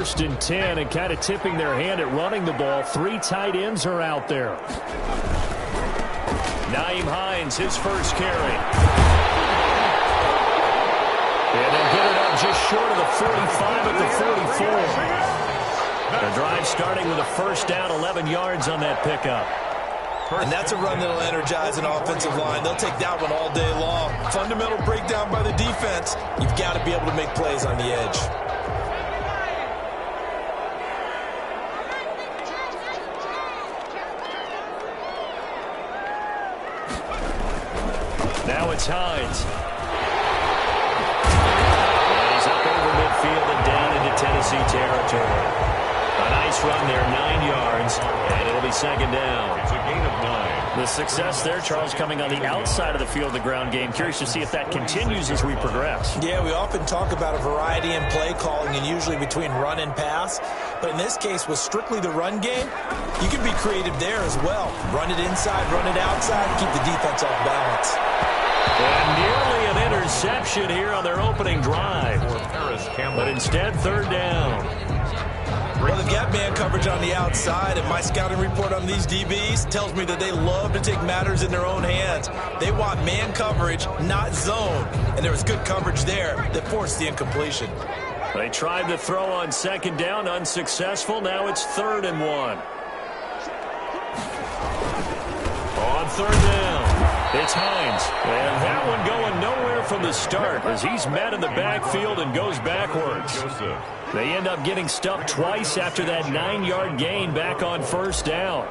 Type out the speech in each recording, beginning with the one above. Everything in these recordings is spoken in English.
first and 10 and kind of tipping their hand at running the ball. 3 tight ends are out there. Nyheim Hines, his first carry. And they'll get it up just short of the 45 at the 44. The drive starting with a first down, 11 yards on that pickup. And that's a run that'll energize an offensive line. They'll take that one all day long. Fundamental breakdown by the defense. You've got to be able to make plays on the edge. Now it's Hines. And he's up over midfield and down into Tennessee territory. A nice run there, 9 yards, and it'll be second down. It's a gain of 9. The success there, Charles, coming on the outside of the field, the ground game. Curious to see if that continues as we progress. Yeah, we often talk about a variety in play calling and usually between run and pass. But in this case, with strictly the run game, you can be creative there as well. Run it inside, run it outside, keep the defense off balance. And nearly an interception here on their opening drive. But instead, third down. Well, they've got man coverage on the outside, and my scouting report on these DBs tells me that they love to take matters in their own hands. They want man coverage, not zone. And there was good coverage there that forced the incompletion. They tried to throw on second down, unsuccessful. Now it's 3rd and 1. On third down, it's Hines. And that one going nowhere from the start as he's met in the backfield and goes backwards. They end up getting stuffed twice after that 9-yard gain back on first down.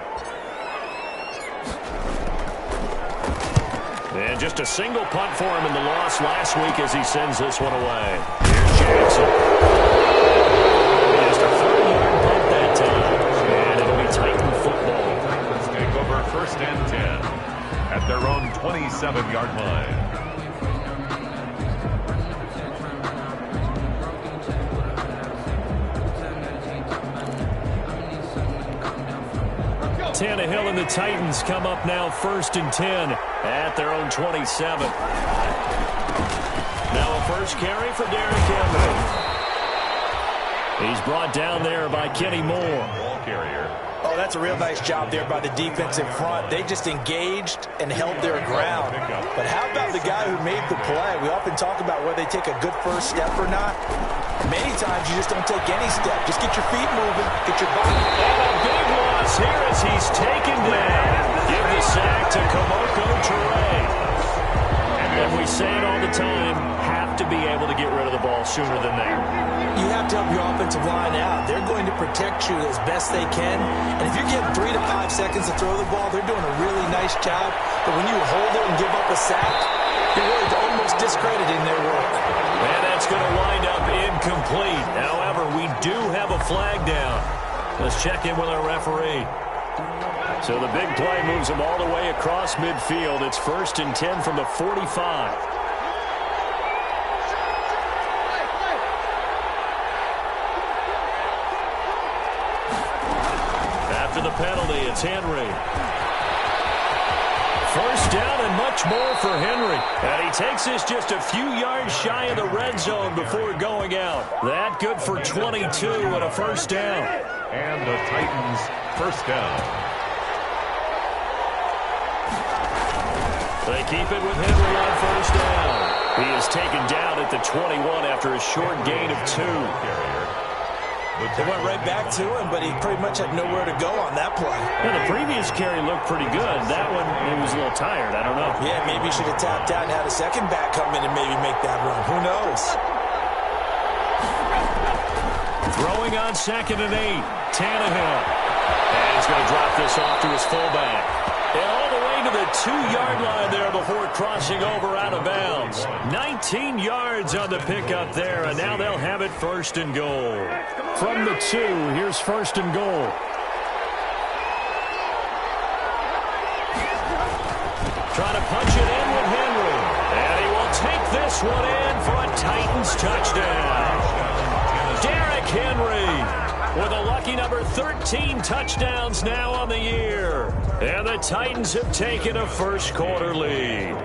And just a single punt for him in the loss last week as he sends this one away. Here's Jackson. Just a 30-yard punt that time. And it'll be Titan football. Let's take over first and 10 at their own 27-yard line. Tannehill and the Titans come up now 1st and 10 at their own 27. Now a first carry for Derrick Henry. He's brought down there by Kenny Moore. Ball carrier. Oh, that's a real nice job there by the defense in front. They just engaged and held their ground. But how about the guy who made the play? We often talk about whether they take a good first step or not. Many times you just don't take any step. Just get your feet moving, get your body. And a big loss here as he's taken down. Give the sack to Komoko Toure. And we say it all the time, have to be able to get rid of the ball sooner than that. You have to help your offensive line out. They're going to protect you as best they can. And if you're getting 3 to 5 seconds to throw the ball, they're doing a really nice job. But when you hold it and give up a sack, you're really almost discrediting their work. And that's going to wind up incomplete. However, we do have a flag down. Let's check in with our referee. So the big play moves them all the way across midfield. It's 1st and 10 from the 45. After the penalty, it's Henry. First down and much more for Henry. And he takes this just a few yards shy of the red zone before going out. That good for 22 and a first down. And the Titans first down. They keep it with Henry on first down. He is taken down at the 21 after a short gain of 2. They went right back to him, but he pretty much had nowhere to go on that play. Well, the previous carry looked pretty good. That one, he was a little tired. I don't know. Yeah, maybe he should have tapped out and had a second back come in and maybe make that run. Who knows? Throwing on 2nd and 8. Tannehill. And he's going to drop this off to his fullback. And all the way to the 2-yard line there before crossing over out of bounds. 19 yards on the pickup there, and now they'll have it 1st and goal. From the 2, here's 1st and goal. Trying to punch it in with Henry. And he will take this one in for a Titans touchdown. Derrick Henry with a lucky number 13 touchdowns now on the year. And the Titans have taken a first-quarter lead.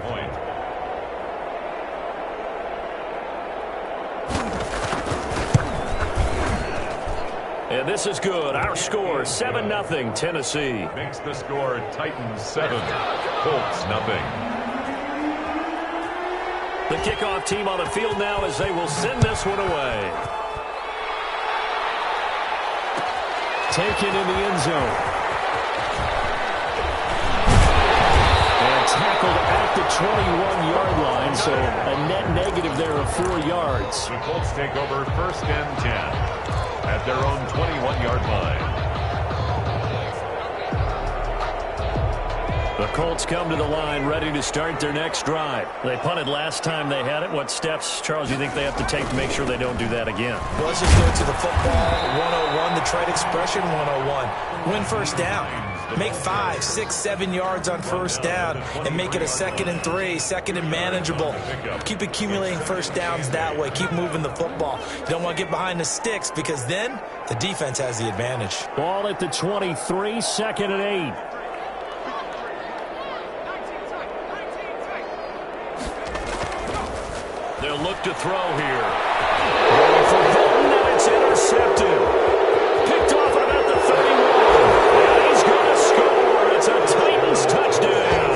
And this is good. Our score, 7-0 Tennessee. Makes the score Titans 7, Colts nothing. The kickoff team on the field now as they will send this one away. Taken in the end zone. And tackled at the 21-yard line, so a net negative there of 4 yards. The Colts take over 1st and 10 at their own 21-yard line. The Colts come to the line ready to start their next drive. They punted last time they had it. What steps, Charles, do you think they have to take to make sure they don't do that again? Well, let's just go to the football 101, the trade expression 101. Win first down. Make 5, 6, 7 yards on first down and make it a 2nd and 3, 2nd and manageable. Keep accumulating first downs that way. Keep moving the football. You don't want to get behind the sticks because then the defense has the advantage. Ball at the 23, 2nd and 8. They'll look to throw here. Going for Hilton, and it's intercepted. Picked off at about the 31. And he's going to score. It's a Titans touchdown.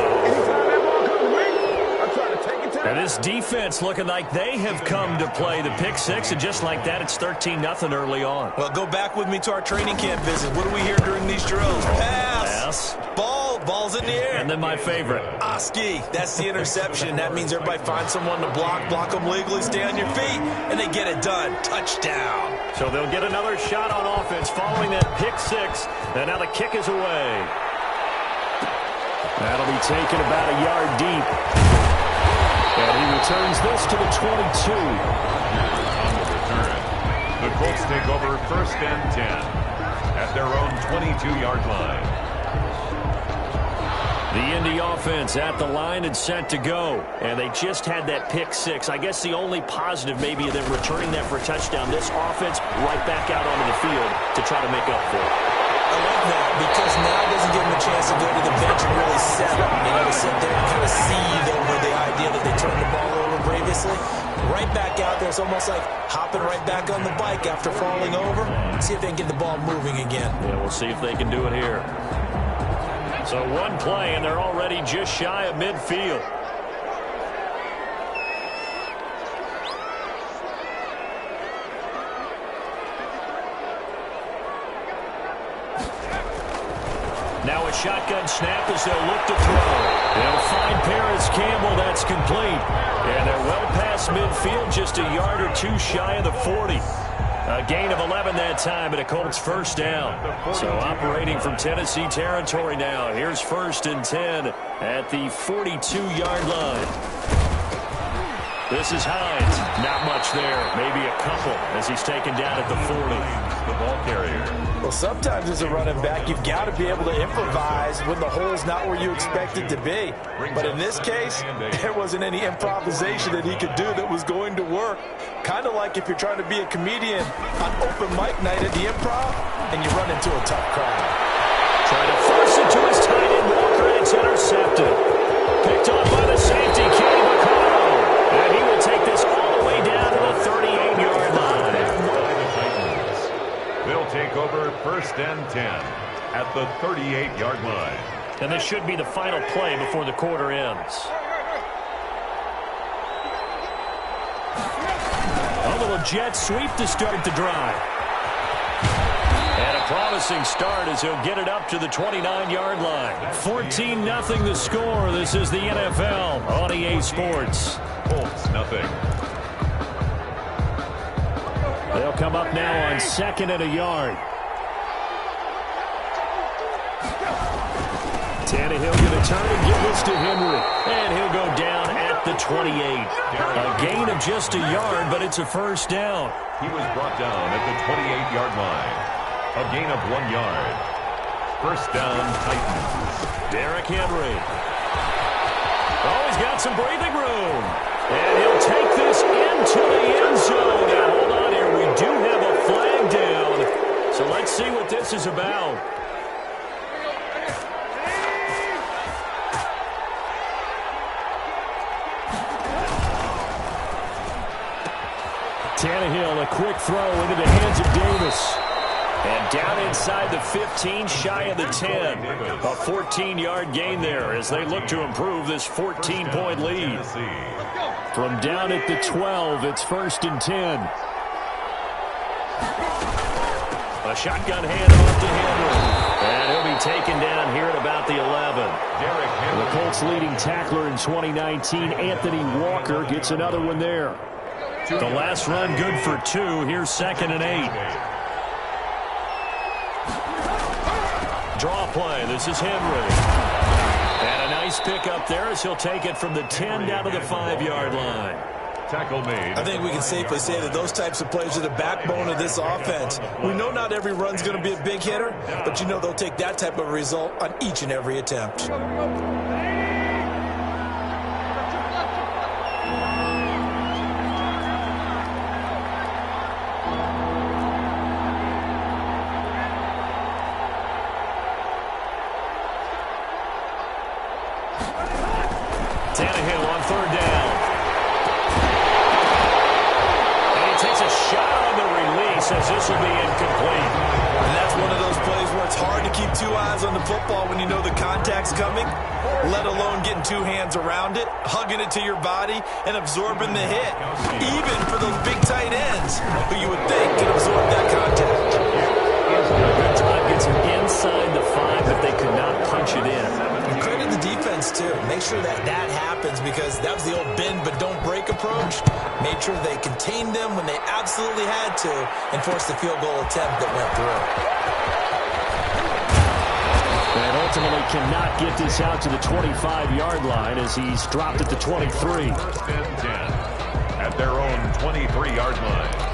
And this defense looking like they have come to play the pick six, and just like that, it's 13-0 early on. Well, go back with me to our training camp visit. What do we hear during these drills? Pass. Ball's in the air. And then my favorite. Oski, that's the interception. That means everybody finds someone to block them legally, stay on your feet, and they get it done. Touchdown. So they'll get another shot on offense following that pick six, and now the kick is away. That'll be taken about a yard deep. And he returns this to the 22. On the return, the Colts take over 1st and 10 at their own 22-yard line. The Indy offense at the line and set to go. And they just had that pick six. I guess the only positive maybe of them returning that for a touchdown. This offense right back out onto the field to try to make up for it. I love that because now it doesn't give them a chance to go to the bench and really settle. To sit there and kind of seethe over the idea that they turned the ball over previously. Right back out there. It's almost like hopping right back on the bike after falling over. See if they can get the ball moving again. Yeah, we'll see if they can do it here. So one play, and they're already just shy of midfield. Now a shotgun snap as they'll look to throw. They'll find Paris Campbell. That's complete. And they're well past midfield, just a yard or two shy of the 40. A gain of 11 that time, and a Colts first down. So operating from Tennessee territory now. Here's 1st and 10 at the 42-yard line. This is Hines. Not much there. Maybe a couple as he's taken down at the 40. The ball carrier. Well, sometimes as a running back, you've got to be able to improvise when the hole's not where you expect it to be. But in this case, there wasn't any improvisation that he could do that was going to work. Kind of like if you're trying to be a comedian on open mic night at the Improv and you run into a tough crowd. Trying to force it to his tight end, Walker, and it's intercepted. Picked off by the safety, Kenny McConnell. And he will take this all the way down to the 38-yard line. They'll take over 1st and 10 at the 38-yard line. And this should be the final play before the quarter ends. A little jet sweep to start the drive. And a promising start as he'll get it up to the 29-yard line. 14-0 the score. This is the NFL on EA Sports. Colts nothing. They'll come up now on 2nd and a yard. Tannehill going to turn and give this to Henry. And he'll go down at the 28. A gain of just a yard, but it's a first down. He was brought down at the 28-yard line. A gain of 1 yard. First down, Titans. Derrick Henry. Oh, he's got some breathing room. And he'll take this into the end zone. Now, hold on here. We do have a flag down. So let's see what this is about. Tannehill, a quick throw into the hands of Davis. And down inside the 15, shy of the 10. A 14-yard gain there as they look to improve this 14-point lead. From down at the 12, it's 1st and 10. A shotgun handoff to Henry. And he'll be taken down here at about the 11. The Colts leading tackler in 2019, Anthony Walker, gets another one there. The last run good for 2. Here's 2nd and 8. Draw play. This is Henry. And a nice pick up there as he'll take it from the 10 down to the 5-yard line. Tackle made. I think we can safely say that those types of plays are the backbone of this offense. We know not every run's going to be a big hitter, but you know they'll take that type of result on each and every attempt. Tannehill on 3rd down. And he takes a shot on the release as this will be incomplete. And that's one of those plays where it's hard to keep 2 eyes on the football when you know the contact's coming, let alone getting 2 hands around it, hugging it to your body, and absorbing the hit. Even for those big tight ends who you would think can absorb that contact. A good drive gets him inside the 5, but they could not punch it in. And credit the defense, too. Make sure that happens because that was the old bend but don't break approach. Made sure they contained them when they absolutely had to and forced the field goal attempt that went through. And ultimately cannot get this out to the 25-yard line as he's dropped at the 23. 1st and 10 at their own 23-yard line.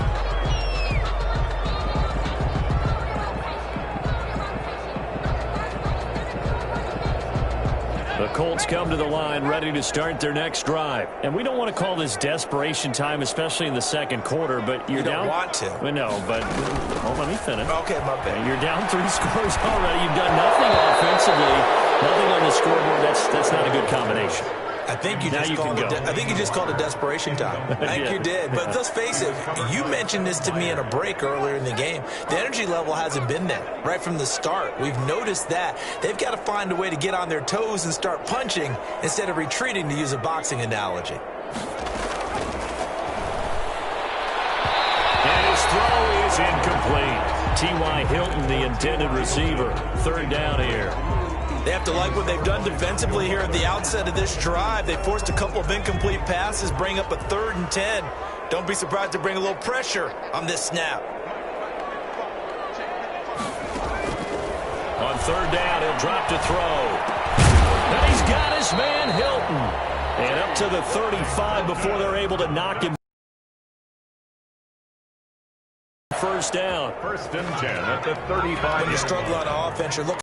The Colts come to the line ready to start their next drive. And we don't want to call this desperation time, especially in the 2nd quarter, but you're down. You don't want to. Well, no, but let me finish. Okay, my bad. You're down 3 scores already. You've done nothing offensively, nothing on the scoreboard. That's not a good combination. I think you just called it desperation time. I think you did. But let's face it, you mentioned this to me in a break earlier in the game. The energy level hasn't been there right from the start. We've noticed that. They've got to find a way to get on their toes and start punching instead of retreating, to use a boxing analogy. And his throw is incomplete. T.Y. Hilton, the intended receiver. 3rd down here. They have to like what they've done defensively here at the outset of this drive. They forced a couple of incomplete passes, bring up a 3rd and 10. Don't be surprised to bring a little pressure on this snap. On 3rd down, he'll drop to throw. And he's got his man, Hilton. And up to the 35 before they're able to knock him. 1st down. 1st and 10 at the 35. When you struggle on offense, you're looking.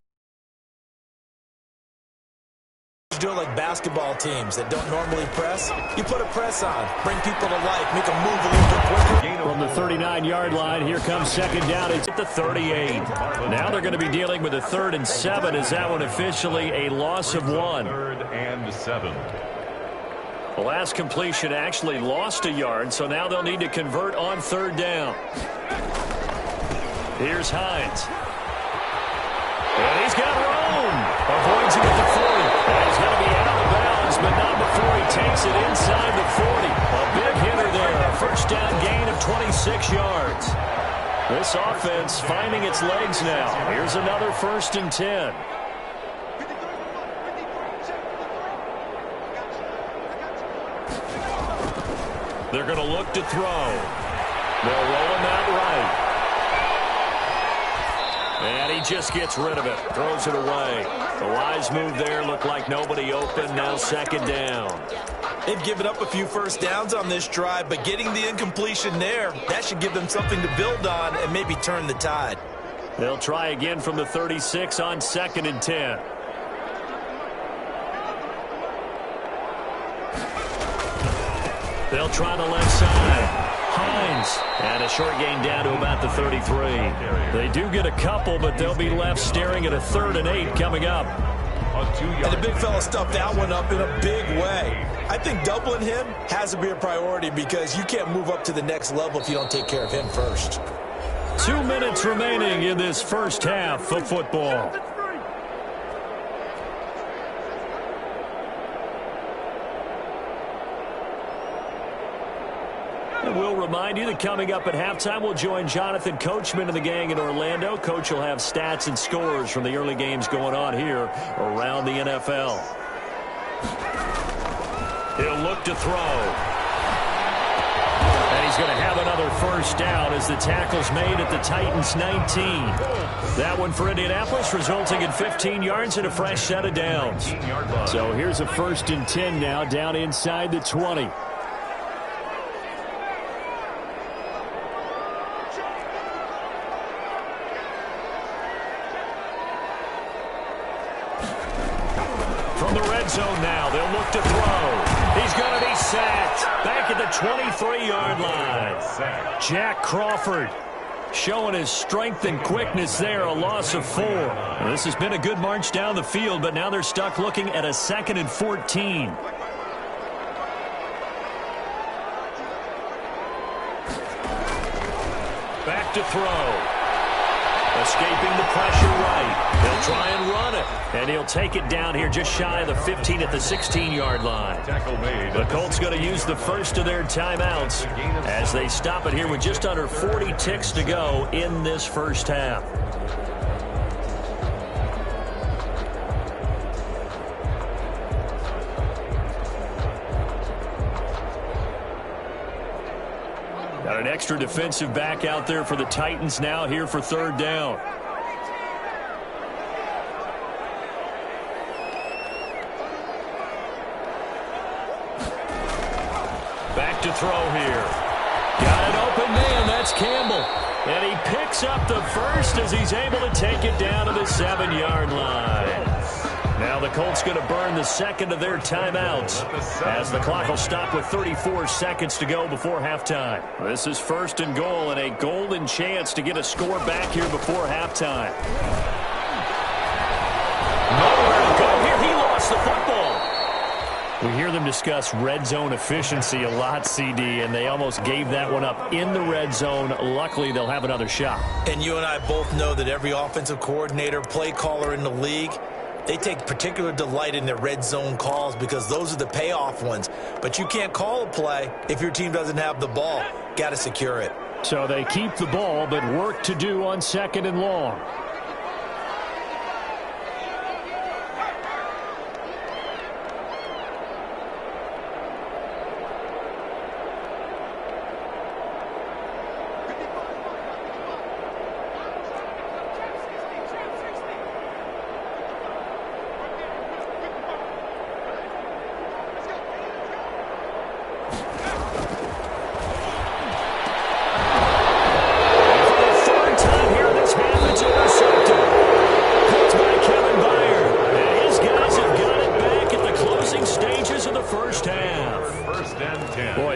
Do it like basketball teams that don't normally press. You put a press on, bring people to life, make them move a little bit quicker. From the 39-yard line, here comes 2nd down. It's at the 38. Now they're going to be dealing with a 3rd and 7. Is that one officially a loss of 1? 3rd and 7. The last completion actually lost a yard, so now they'll need to convert on 3rd down. Here's Hines. And he's got room. Avoids him at the 40. And he's going to be out of bounds, but not before he takes it inside the 40. A big hitter there. A 1st down gain of 26 yards. This offense finding its legs now. Here's another 1st and 10. They're going to look to throw. They'll roll him out right. And he just gets rid of it. Throws it away. The wise move there. Looked like nobody open. Now 2nd down. They've given up a few 1st downs on this drive, but getting the incompletion there, that should give them something to build on and maybe turn the tide. They'll try again from the 36 on 2nd and 10. They'll try the left side. Hines. And a short gain down to about the 33. They do get a couple, but they'll be left staring at a 3rd and 8 coming up. And the big fella stuffed that one up in a big way. I think doubling him has to be a priority because you can't move up to the next level if you don't take care of him first. 2 minutes remaining in this first half of football. And we'll remind you that coming up at halftime, we'll join Jonathan Coachman and the gang in Orlando. Coach will have stats and scores from the early games going on here around the NFL. He'll look to throw. And he's going to have another first down as the tackle's made at the Titans' 19. That one for Indianapolis, resulting in 15 yards and a fresh set of downs. So here's a 1st and 10 now, down inside the 20. From the red zone now, they'll look to throw. He's going to be sacked back at the 23-yard line. Jack Crawford showing his strength and quickness there, a loss of 4. Well, this has been a good march down the field, but now they're stuck looking at a 2nd and 14. Back to throw. Escaping the pressure right. He'll try and run it. And he'll take it down here just shy of the 15 at the 16-yard line. The Colts going to use the first of their timeouts as they stop it here with just under 40 ticks to go in this first half. Got an extra defensive back out there for the Titans now here for 3rd down. Back to throw here. Got an open man. That's Campbell. And he picks up the first as he's able to take it down to the 7-yard line. Now the Colts going to burn the 2nd of their timeouts as the clock will stop with 34 seconds to go before halftime. This is 1st and goal and a golden chance to get a score back here before halftime. Nowhere to go here. He lost the football. We hear them discuss red zone efficiency a lot, CD, and they almost gave that one up in the red zone. Luckily, they'll have another shot. And you and I both know that every offensive coordinator, play caller in the league, they take particular delight in their red zone calls because those are the payoff ones. But you can't call a play if your team doesn't have the ball. Got to secure it. So they keep the ball, but work to do on 2nd and long.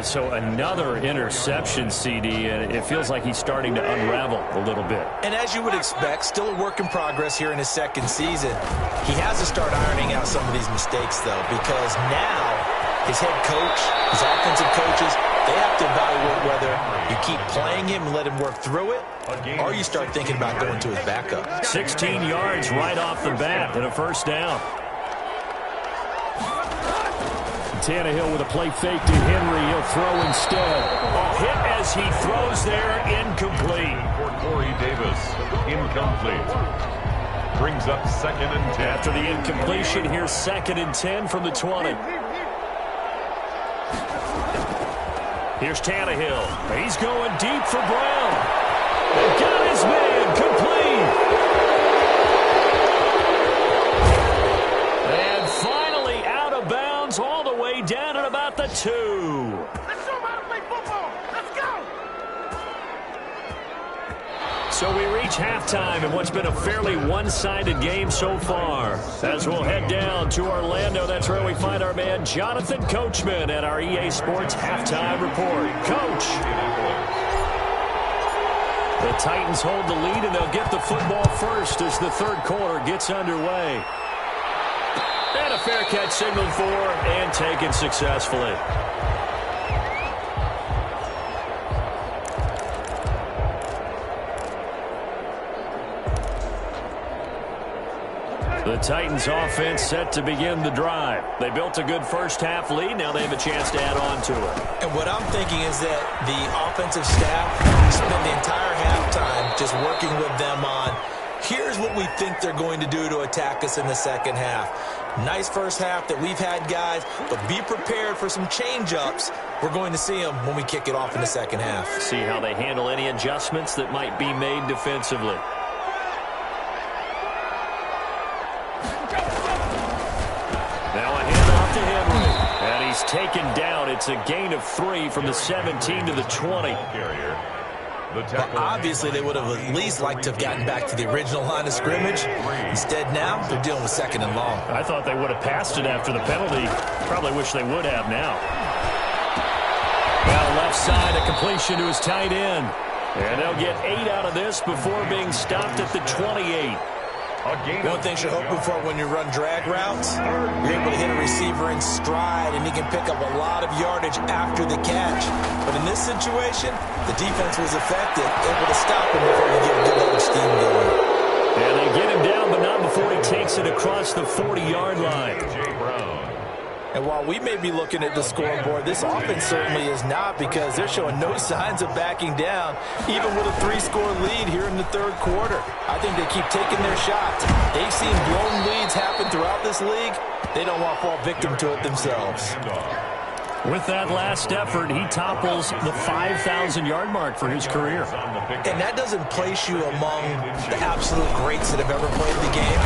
So another interception, CD, and it feels like he's starting to unravel a little bit. And as you would expect, still a work in progress here in his 2nd season. He has to start ironing out some of these mistakes, though, because now his head coach, his offensive coaches, they have to evaluate whether you keep playing him and let him work through it, or you start thinking about going to his backup. 16 yards right off the bat and a 1st down. Tannehill with a play fake to Henry. He'll throw instead. A hit as he throws there, incomplete. For Corey Davis, incomplete. Brings up 2nd and 10. After the incompletion, here's 2nd and 10 from the 20. Here's Tannehill. He's going deep for Brown. They've got his man complete. And finally out of bounds all the way down at about the 2. Let's show them how to play football. Let's go. So we reach halftime in what's been a fairly one-sided game so far. As we'll head down to Orlando, that's where we find our man Jonathan Coachman at our EA Sports Halftime Report. Coach. The Titans hold the lead, and they'll get the football first as the 3rd quarter gets underway. And a fair catch signaled for and taken successfully. The Titans offense set to begin the drive. They built a good first-half lead. Now they have a chance to add on to it. And what I'm thinking is that the offensive staff spent the entire halftime just working with them on, here's what we think they're going to do to attack us in the second half. Nice first half that we've had, guys, but be prepared for some change-ups. We're going to see them when we kick it off in the second half. See how they handle any adjustments that might be made defensively. Now a handoff to Henry. And he's taken down. It's a gain of 3 from the 17 to the 20. Well, obviously, they would have at least liked to have gotten back to the original line of scrimmage. Instead, now, they're dealing with second and long. I thought they would have passed it after the penalty. Probably wish they would have now. Well, left side, a completion to his tight end. And they'll get 8 out of this before being stopped at the 28. One thing you're hoping for when you run drag routes, you're able to hit a receiver in stride, and he can pick up a lot of yardage after the catch. But in this situation, the defense was effective, able to stop him before you get a good load of steam going. And they get him down, but not before he takes it across the 40-yard line. And while we may be looking at the scoreboard, this offense certainly is not, because they're showing no signs of backing down, even with a 3-score lead here in the third quarter. I think they keep taking their shots. They've seen blown leads happen throughout this league. They don't want to fall victim to it themselves. With that last effort, he topples the 5,000-yard mark for his career. And that doesn't place you among the absolute greats that have ever played the game.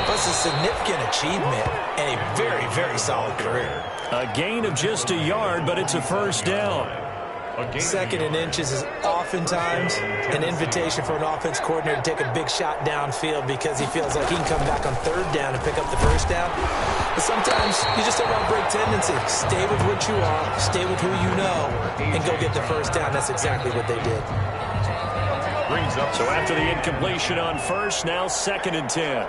But it's a significant achievement and a very, very solid career. A gain of just a yard, but it's a first down. Second and inches is oftentimes an invitation for an offense coordinator to take a big shot downfield because he feels like he can come back on third down and pick up the first down. But sometimes you just don't want to break tendency. Stay with what you are, stay with who you know, and go get the first down. That's exactly what they did. So after the incompletion on first, now 2nd and 10.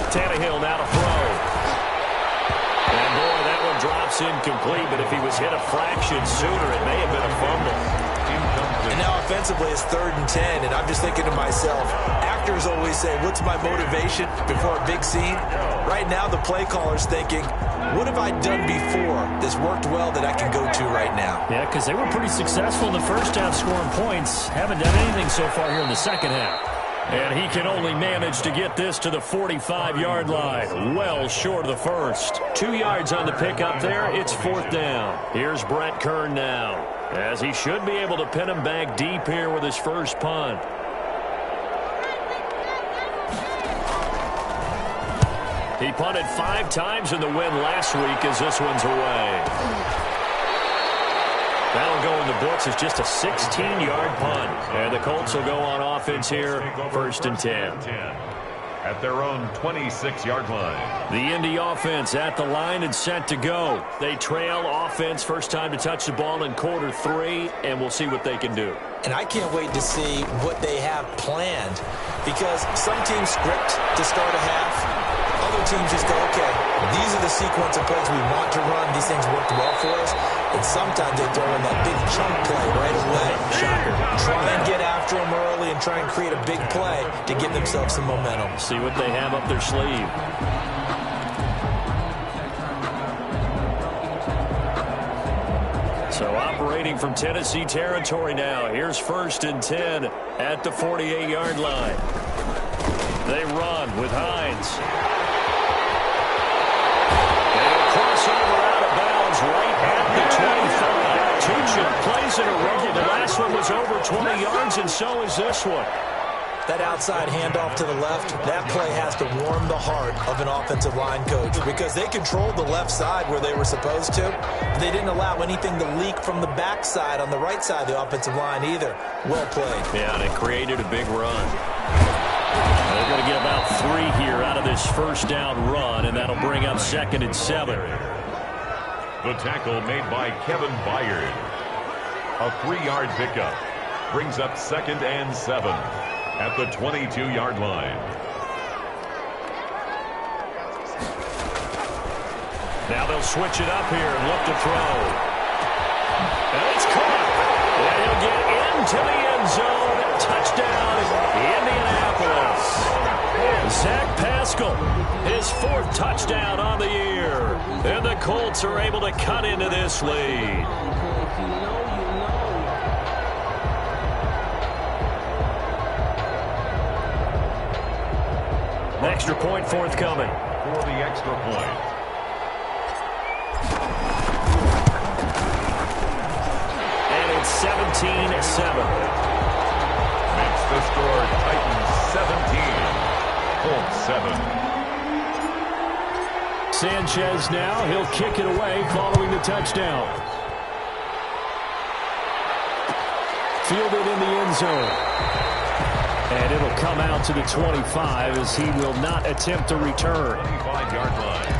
Tannehill now to throw. And boy, that one drops incomplete, but if he was hit a fraction sooner, it may have been a fumble. And now offensively it's 3rd and 10, and I'm just thinking to myself, actors always say, what's my motivation before a big scene? Right now the play caller's thinking, what have I done before that's worked well that I can go to right now? Yeah, because they were pretty successful in the first half scoring points. Haven't done anything so far here in the second half. And he can only manage to get this to the 45-yard line. Well short of the first. 2 yards on the pickup there. It's 4th down. Here's Brett Kern now, as he should be able to pin him back deep here with his first punt. He punted 5 times in the win last week, as this one's away. That'll go in the books as just a 16-yard punt. And the Colts will go on offense here, 1st and 10. At their own 26-yard line. The Indy offense at the line and set to go. They trail offense, first time to touch the ball in quarter 3, and we'll see what they can do. And I can't wait to see what they have planned, because some teams script to start a half. Other teams just go, okay, these are the sequence of plays we want to run. These things worked well for us. And sometimes they throw in that big chunk play right away. Shocker. Try and get after them early and try and create a big play to give themselves some momentum. See what they have up their sleeve. So operating from Tennessee territory now. Here's 1st and 10 at the 48-yard line. They run with Hines. Crossover out of bounds right at the 25. Tuchin plays it a rookie. The last one was over 20 yards, and so is this one. That outside handoff to the left, that play has to warm the heart of an offensive line coach, because they controlled the left side where they were supposed to. They didn't allow anything to leak from the backside on the right side of the offensive line either. Well played. Yeah, and it created a big run. They're going to get about 3 here out of this first down run, and that'll bring up 2nd and 7. The tackle made by Kevin Byard. A 3-yard pickup brings up 2nd and 7 at the 22-yard line. Now they'll switch it up here and look to throw. And it's caught. And he'll get to the end zone. Touchdown, Indianapolis. Zach Pascal, his 4th touchdown on the year. And the Colts are able to cut into this lead. Extra point forthcoming. For the extra point. And it's 17-7. Makes the score Titans 17. Colts 7. Sanchez now. He'll kick it away following the touchdown. Fielded in the end zone. And it'll come out to the 25 as he will not attempt a return. 25-yard line.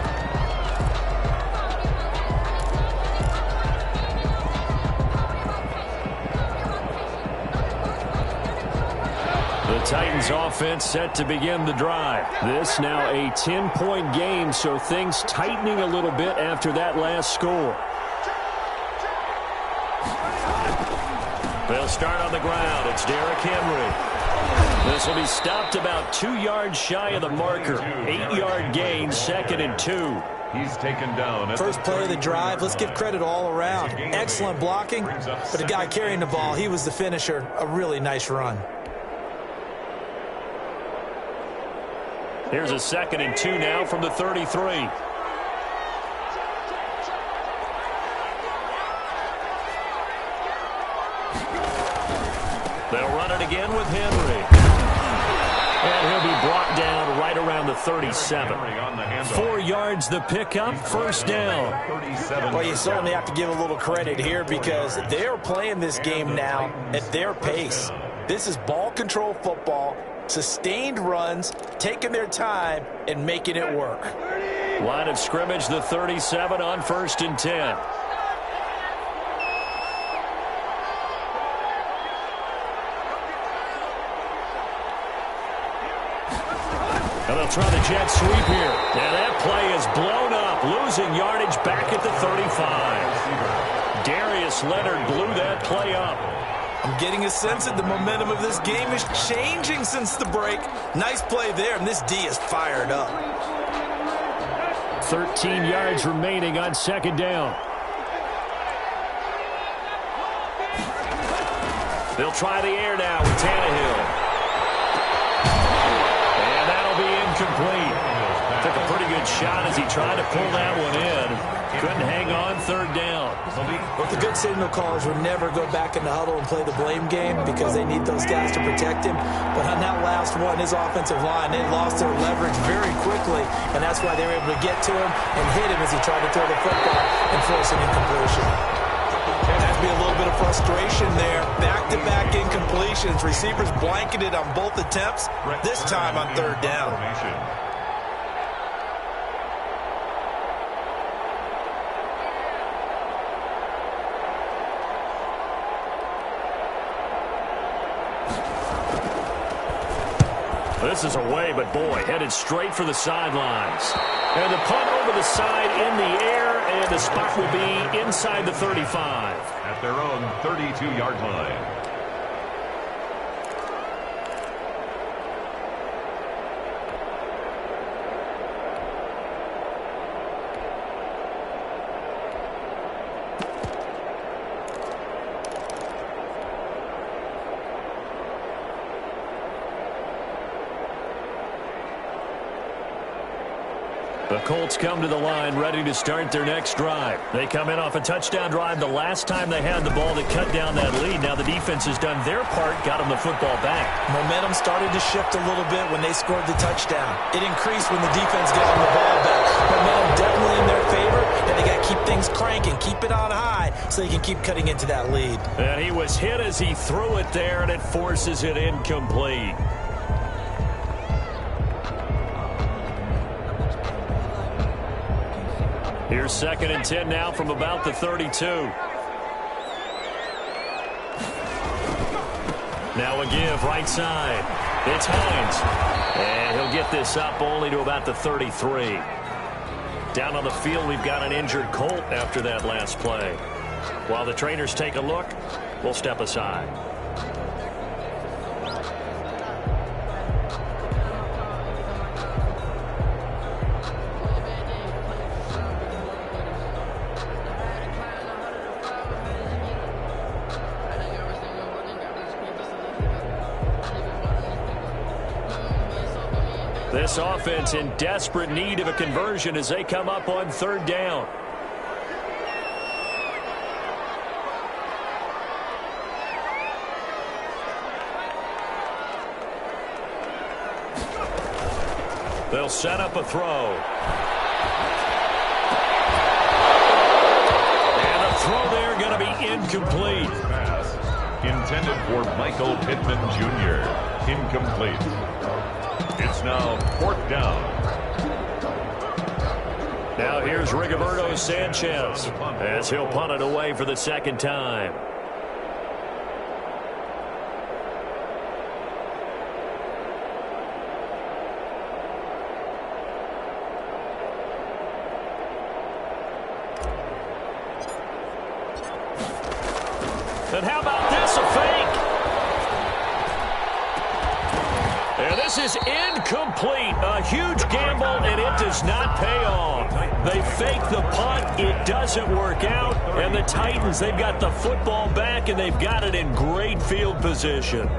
The Titans offense set to begin the drive. This now a 10-point game, so things tightening a little bit after that last score. They'll start on the ground. It's Derrick Henry. This will be stopped about 2 yards shy of the marker. 8-yard gain, 2nd and 2. He's taken down. First play of the drive, let's give credit all around. Excellent blocking, but the guy carrying the ball, he was the finisher. A really nice run. Here's a 2nd and 2 now from the 33. They'll run it again with Henry. And he'll be brought down right around the 37. 4 yards the pickup, first down. Well, you certainly have to give a little credit here because they're playing this game now at their pace. This is ball control football, sustained runs, taking their time, and making it work. Line of scrimmage, the 37 on 1st and 10. And they'll try the jet sweep here. And that play is blown up, losing yardage back at the 35. Darius Leonard blew that play up. I'm getting a sense that the momentum of this game is changing since the break. Nice play there, and this D is fired up. 13 yards remaining on 2nd down. They'll try the air now with Tannehill. And that'll be incomplete. Took a pretty good shot as he tried to pull that one in. Couldn't hang on, 3rd down. But the good signal callers would never go back in the huddle and play the blame game because they need those guys to protect him. But on that last one, his offensive line, they lost their leverage very quickly, and that's why they were able to get to him and hit him as he tried to throw the football and force an incompletion. That'd be a little bit of frustration there. Back-to-back incompletions. Receivers blanketed on both attempts, this time on 3rd down. This is away, but boy, headed straight for the sidelines. And the punt over the side in the air, and the spot will be inside the 35. At their own 32-yard line. The Colts come to the line ready to start their next drive. They come in off a touchdown drive the last time they had the ball to cut down that lead. Now the defense has done their part, got them the football back. Momentum started to shift a little bit when they scored the touchdown. It increased when the defense got them the ball back. Momentum definitely in their favor, and they got to keep things cranking, keep it on high so they can keep cutting into that lead. And he was hit as he threw it there, and it forces it incomplete. Here's 2nd and 10 now from about the 32. Now a give right side. It's Hines. And he'll get this up only to about the 33. Down on the field, we've got an injured Colt after that last play. While the trainers take a look, we'll step aside. This offense in desperate need of a conversion as they come up on third down. They'll set up a throw. And the throw there going to be incomplete. Pass intended for Michael Pittman Jr. Incomplete. It's now fourth down. Now here's Rigoberto Sanchez as he'll punt it away for the second time. And how about this, a fake? And this is incomplete. A huge gamble, and it does not pay off. They fake the punt. It doesn't work out. And the Titans, they've got the football back, and they've got it in great field position.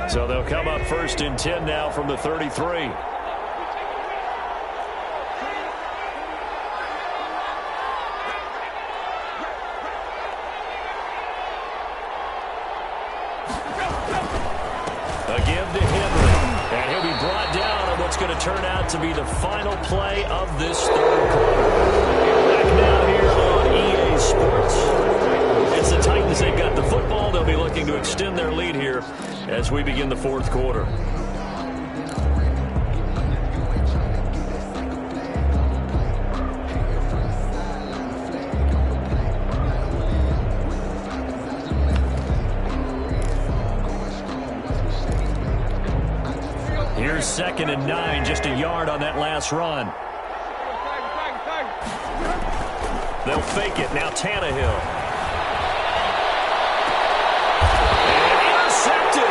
So they'll come up first and 10 now from the 33. Again to Henry. And he'll be brought down on what's going to turn out to be the final play of this third quarter. Back now here on EA Sports. It's the Titans. They've got the football. They'll be looking to extend their lead here as we begin the fourth quarter. Here's 2nd and 9, just a yard on that last run. They'll fake it. Now Tannehill.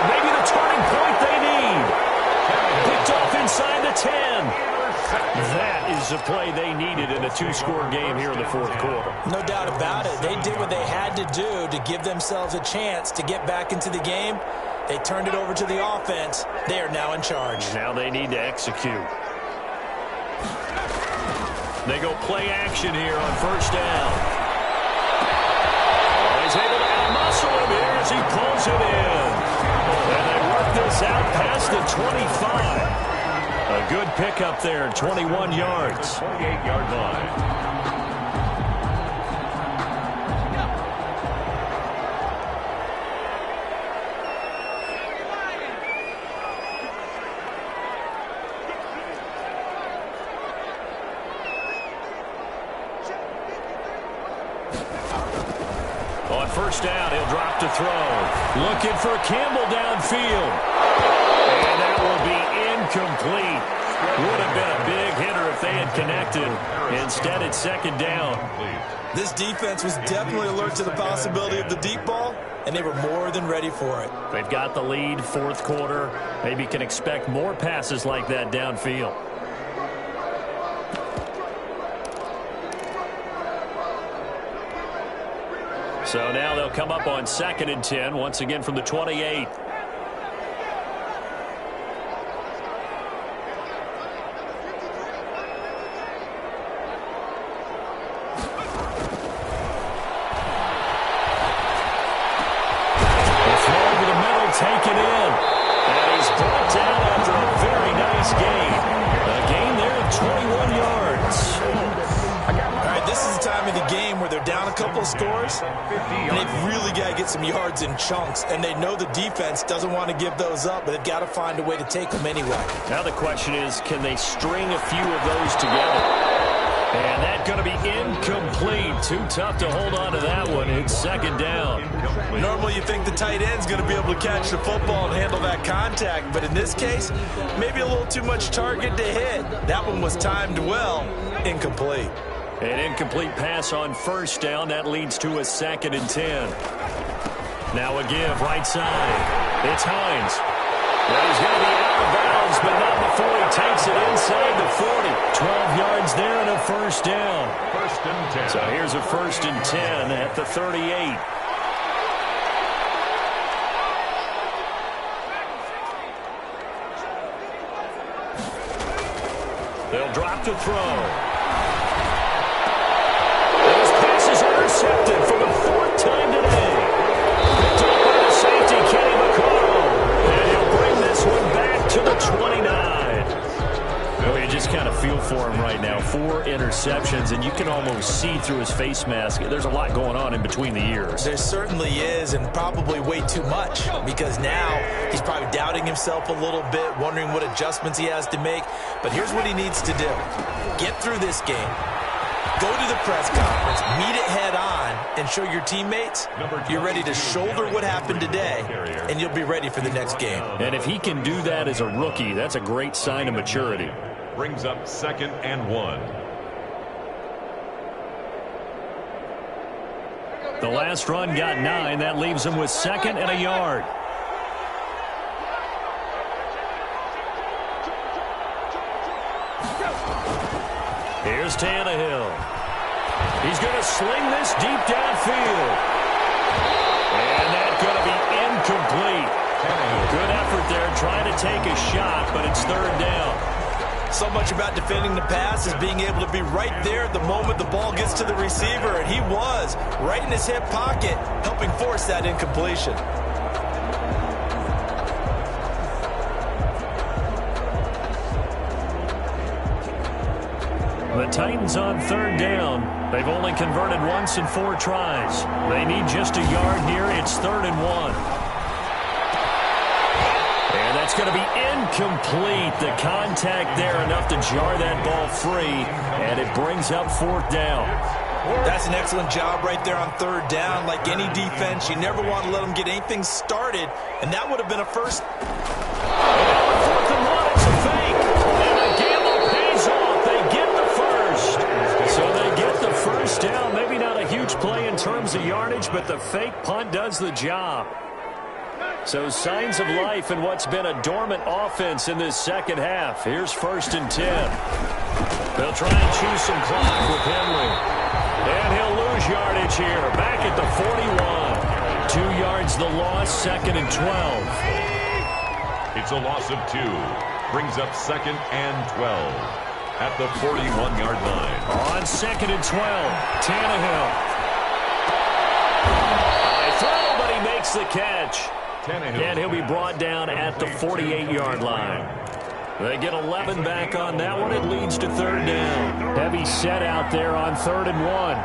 Maybe the turning point they need. Picked off inside the 10. That is the play they needed in a two-score game here in the fourth quarter. No doubt about it. They did what they had to do to give themselves a chance to get back into the game. They turned it over to the offense. They are now in charge. Now they need to execute. They go play action here on first down. Oh, he's able to out-muscle him here as he pulls it in. And they work this out past the 25. A good pickup there, 21 yards. 28-yard line. On first down, he'll drop to throw. Looking for Campbell downfield. And that will be incomplete. Would have been a big hitter if they had connected. Instead, it's second down. This defense was definitely alert to the possibility of the deep ball, and they were more than ready for it. They've got the lead, fourth quarter. Maybe can expect more passes like that downfield. So now they'll come up on 2nd and 10, once again from the 28. Taken in, and he's brought down after a very nice gain. A gain there of 21 yards. All right, this is the time of the game where they're down a couple of scores, and they've really got to get some yards in chunks, and they know the defense doesn't want to give those up, but they've got to find a way to take them anyway. Now the question is, can they string a few of those together? And that's going to be incomplete. Too tough to hold on to that one. It's second down. Normally you think the tight end's going to be able to catch the football and handle that contact, but in this case, maybe a little too much target to hit. That one was timed well. Incomplete. An incomplete pass on first down. That leads to a 2nd and 10. Now a give right side. It's Hines. Well, he's going to be out of bounds, but not before he takes it inside the 40. 12 yards there and a first down. 1st and 10. So here's a 1st and 10 at the 38. They'll drop to throw. This pass is intercepted for the 4th time today. Picked up by the safety, Kenny McCall. And he'll bring this one back to the 29. Oh, you just kind of feel for him right now. 4 interceptions, and you can almost see through his face mask. There's a lot going on in between the ears. There certainly is, and probably way too much, because now he's probably doubting himself a little bit, wondering what adjustments he has to make. But here's what he needs to do. Get through this game. Go to the press conference, meet it head on, and show your teammates you're ready to shoulder what happened today, and you'll be ready for the next game. And if he can do that as a rookie, that's a great sign of maturity. Brings up 2nd and 1. The last run got 9. That leaves him with 2nd and a yard. Here's Tannehill. He's going to sling this deep downfield. And that's going to be incomplete. Good effort there trying to take a shot, but it's 3rd down. So much about defending the pass is being able to be right there at the moment the ball gets to the receiver, and he was right in his hip pocket, helping force that incompletion. The Titans on 3rd down. They've only converted once in 4 tries. They need just a yard here. It's 3rd and 1. And that's going to be incomplete. The contact there enough to jar that ball free, and it brings up 4th down. That's an excellent job right there on 3rd down. Like any defense, you never want to let them get anything started, and that would have been a first. And now on 4th and 1, it's a fake. And the gamble pays off. They get the first. So they get the first down. Maybe not a huge play in terms of yardage, but the fake punt does the job. So signs of life in what's been a dormant offense in this 2nd half. Here's 1st and 10. They'll try and choose some clock with Henry. And he'll lose yardage here. Back at the 41. 2 yards the loss, 2nd and 12. It's a loss of 2. Brings up 2nd and 12 at the 41-yard line. On 2nd and 12, Tannehill. High throw, but he makes the catch. And he'll be brought down at the 48-yard line. They get 11 back on that one. It leads to 3rd down. Heavy set out there on 3rd and 1.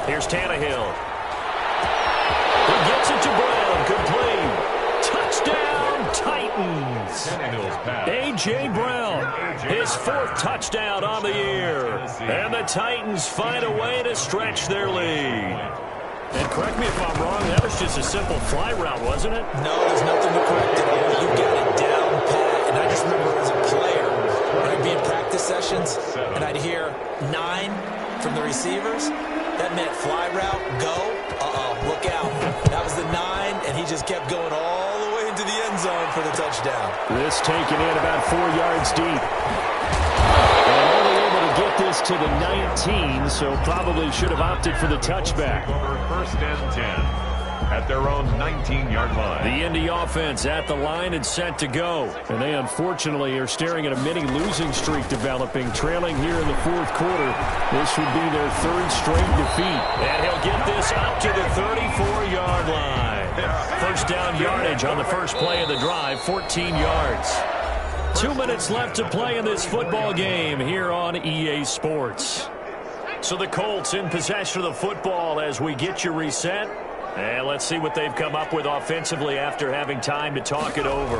Here's Tannehill. He gets it to Brown. Complete. Touchdown, Titans. A.J. Brown, his 4th touchdown on the year. And the Titans find a way to stretch their lead. And correct me if I'm wrong, that was just a simple fly route, wasn't it? No, there's nothing to correct it on. You got it down pat. And I just remember as a player, when I'd be in practice sessions, and I'd hear 9 from the receivers. That meant fly route, go, look out. That was the 9, and he just kept going all the way into the end zone for the touchdown. This taken in about 4 yards deep. And only able to get this to the 19, so probably should have opted for the touchback. 1st and 10 at their own 19-yard line. The Indy offense at the line and set to go. And they unfortunately are staring at a mini losing streak developing, trailing here in the 4th quarter. This would be their 3rd straight defeat. And he'll get this up to the 34-yard line. First down yardage on the first play of the drive, 14 yards. 2 minutes left to play in this football game here on EA Sports. So the Colts in possession of the football as we get you reset. And let's see what they've come up with offensively after having time to talk it over.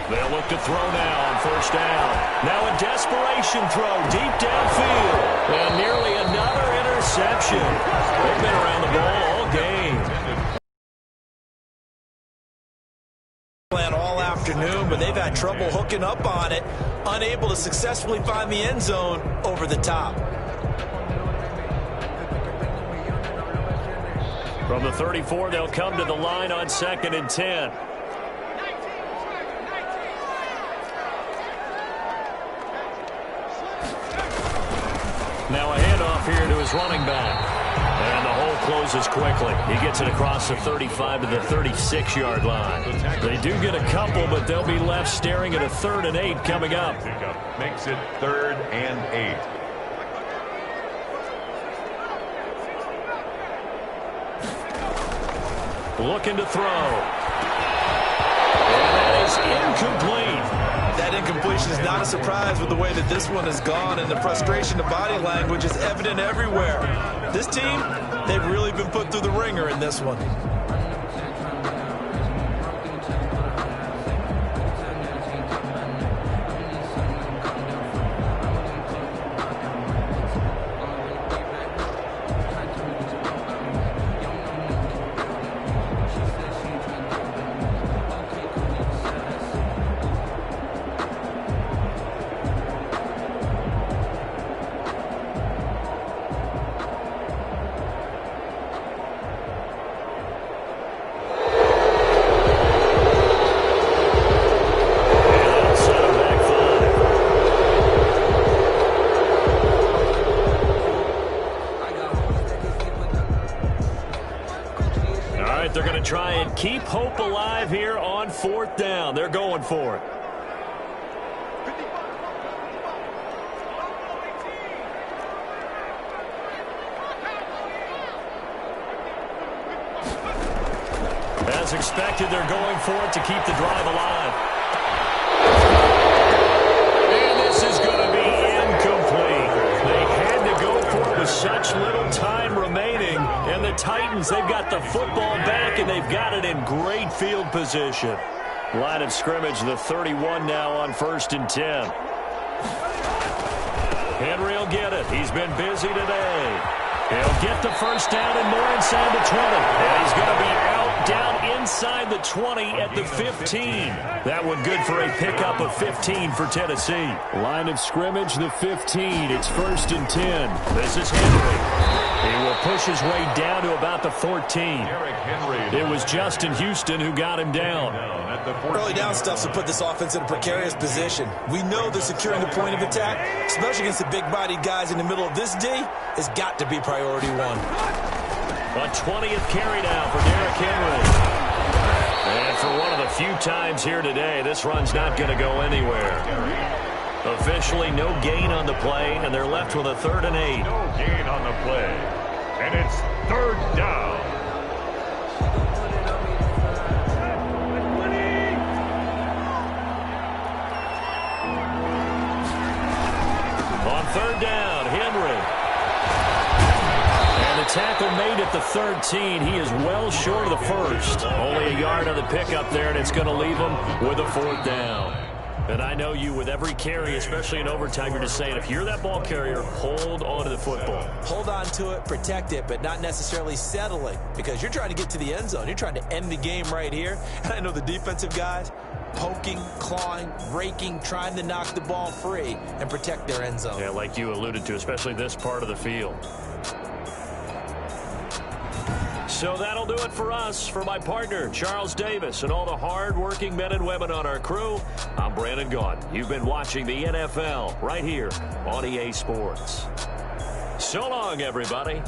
They'll look to throw now on first down. Now a desperation throw deep downfield. And nearly another interception. They've been around the ball all game. All afternoon, but they've had trouble hooking up on it. Unable to successfully find the end zone over the top. From the 34, they'll come to the line on 2nd and 10. Now a handoff here to his running back. And the hole closes quickly. He gets it across the 35 to the 36-yard line. They do get a couple, but they'll be left staring at a 3rd and 8 coming up. Makes it 3rd and 8. Looking to throw. And that is incomplete. That incompletion is not a surprise with the way that this one has gone, and the frustration of body language is evident everywhere. This team, they've really been put through the ringer in this one. They're going to try and keep hope alive here on 4th down. They're going for it. As expected, they're going for it to keep the drive alive. And this is going to be incomplete. They had to go for it with such little time remaining. And the Titans, they've got the football back, and they've got it in great field position. Line of scrimmage, the 31 now on 1st and 10. Henry will get it. He's been busy today. He'll get the first down and more inside the 20. And he's going to be out down inside the 20 at the 15. That one good for a pickup of 15 for Tennessee. Line of scrimmage, the 15. It's 1st and 10. This is Henry. He will push his way down to about the 14. It was Justin Houston who got him down. Early down stuff to put this offense in a precarious position. We know that securing the point of attack, especially against the big-bodied guys in the middle of this D, has got to be priority one. A 20th carry now for Derrick Henry. And for one of the few times here today, this run's not going to go anywhere. Officially no gain on the play, and they're left with a 3rd and 8. No gain on the play. And it's 3rd down. On 3rd down, Henry. And the tackle made at the 13. He is well short of the first. Only a yard on the pickup there, and it's going to leave him with a 4th down. And I know you, with every carry, especially in overtime, you're just saying, if you're that ball carrier, hold on to the football. Hold on to it, protect it, but not necessarily settling, because you're trying to get to the end zone. You're trying to end the game right here. And I know the defensive guys, poking, clawing, raking, trying to knock the ball free and protect their end zone. Yeah, like you alluded to, especially this part of the field. So that'll do it for us. For my partner, Charles Davis, and all the hard-working men and women on our crew, I'm Brandon Gaudin. You've been watching the NFL right here on EA Sports. So long, everybody.